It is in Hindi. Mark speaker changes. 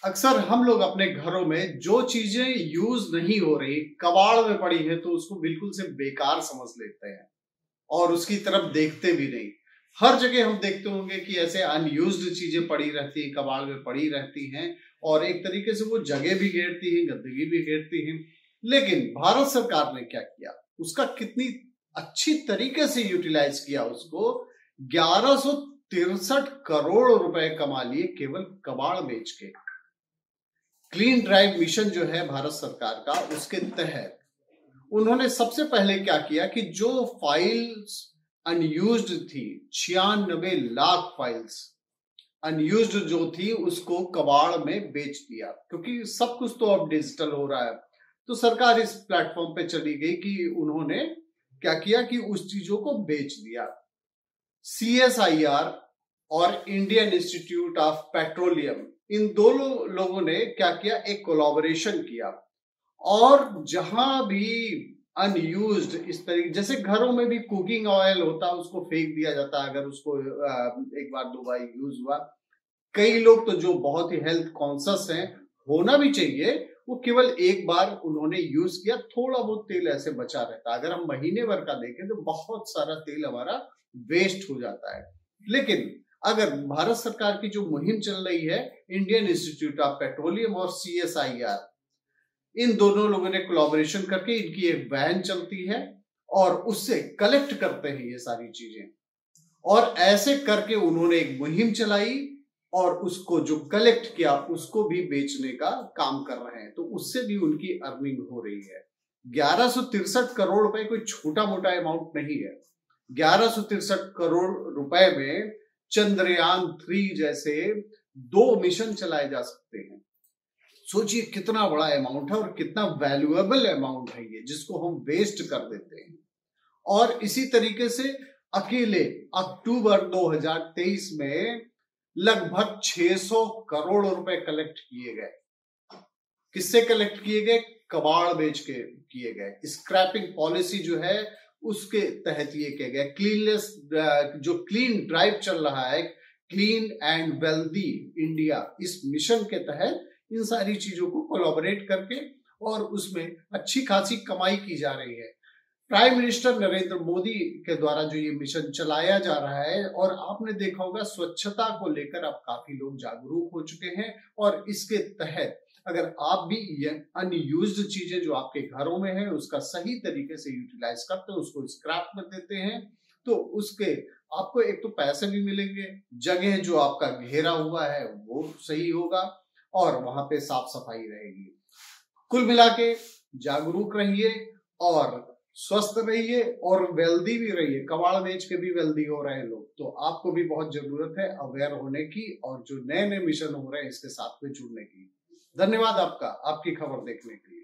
Speaker 1: अक्सर हम लोग अपने घरों में जो चीजें यूज नहीं हो रही, कबाड़ में पड़ी है, तो उसको बिल्कुल से बेकार समझ लेते हैं और उसकी तरफ देखते भी नहीं। हर जगह हम देखते होंगे कि ऐसे अनयूज्ड चीजें पड़ी रहती हैं, कबाड़ में पड़ी रहती हैं और एक तरीके से वो जगह भी घेरती हैं, गंदगी भी घेरती हैं। लेकिन भारत सरकार ने क्या किया, उसका कितनी अच्छी तरीके से यूटिलाइज किया, उसको 1163 करोड़ रुपए कमा लिए केवल कबाड़ बेच के। क्लीन ड्राइव मिशन जो है भारत सरकार का, उसके तहत उन्होंने सबसे पहले क्या किया कि जो फाइल्स अनयूज्ड थी, 96 लाख फाइल्स अनयूज्ड जो थी, उसको कबाड़ में बेच दिया। क्योंकि सब कुछ तो अब डिजिटल हो रहा है, तो सरकार इस प्लेटफॉर्म पे चली गई कि उन्होंने क्या किया कि उस चीजों को बेच दिया। CSIR और इंडियन इंस्टीट्यूट ऑफ पेट्रोलियम, इन दोनों लोगों ने क्या किया, एक कोलैबोरेशन किया और जहां भी अनयूज्ड इस तरीके, जैसे घरों में भी कुकिंग ऑयल होता है उसको फेंक दिया जाता है अगर उसको एक बार दो बार यूज हुआ। कई लोग तो जो बहुत ही हेल्थ कॉन्शियस हैं, होना भी चाहिए, वो केवल एक बार उन्होंने यूज किया, थोड़ा बहुत तेल ऐसे बचा रहता है। अगर हम महीने भर का देखें तो बहुत सारा तेल हमारा वेस्ट हो जाता है। लेकिन अगर भारत सरकार की जो मुहिम चल रही है, इंडियन इंस्टीट्यूट ऑफ पेट्रोलियम और CSIR, इन दोनों लोगों ने कोलैबोरेशन करके इनकी एक वैन चलती है और उससे कलेक्ट करते हैं ये सारी चीजें, और ऐसे करके उन्होंने एक मुहिम चलाई और उसको जो कलेक्ट किया उसको भी बेचने का काम कर रहे हैं, तो उससे भी उनकी अर्निंग हो रही है। 1163 करोड़ रुपए कोई छोटा मोटा अमाउंट नहीं है। 1163 करोड़ रुपए में चंद्रयान 3 जैसे 2 मिशन चलाए जा सकते हैं। सोचिए कितना बड़ा अमाउंट है और कितना वैल्यूएबल अमाउंट है ये, जिसको हम वेस्ट कर देते हैं। और इसी तरीके से अकेले अक्टूबर 2023 में लगभग 600 करोड़ रुपए कलेक्ट किए गए। किससे कलेक्ट किए गए? कबाड़ बेच के किए गए। स्क्रैपिंग पॉलिसी जो है उसके तहत ये किया गया। क्लीनलेस जो क्लीन ड्राइव चल रहा है, क्लीन एंड वेल्दी इंडिया, इस मिशन के तहत इन सारी चीजों को कोलैबोरेट करके और उसमें अच्छी खासी कमाई की जा रही है। प्राइम मिनिस्टर नरेंद्र मोदी के द्वारा जो ये मिशन चलाया जा रहा है, और आपने देखा होगा स्वच्छता को लेकर अब काफी लोग जागरूक हो चुके हैं, और इसके तहत अगर आप भी ये अनयूज्ड चीजें जो आपके घरों में है उसका सही तरीके से यूटिलाइज करते हैं, उसको स्क्रैप में देते हैं, तो उसके आपको एक तो पैसे भी मिलेंगे, जगह जो आपका घेरा हुआ है वो सही होगा और वहां पे साफ सफाई रहेगी। कुल मिला के जागरूक रहिए और स्वस्थ रहिए और वेल्दी भी रहिए। कबाड़ बेच के भी वेल्दी हो रहे हैं लोग, तो आपको भी बहुत जरूरत है अवेयर होने की और जो नए नए मिशन हो रहे हैं इसके साथ में जुड़ने की। धन्यवाद आपका, आपकी खबर देखने के लिए।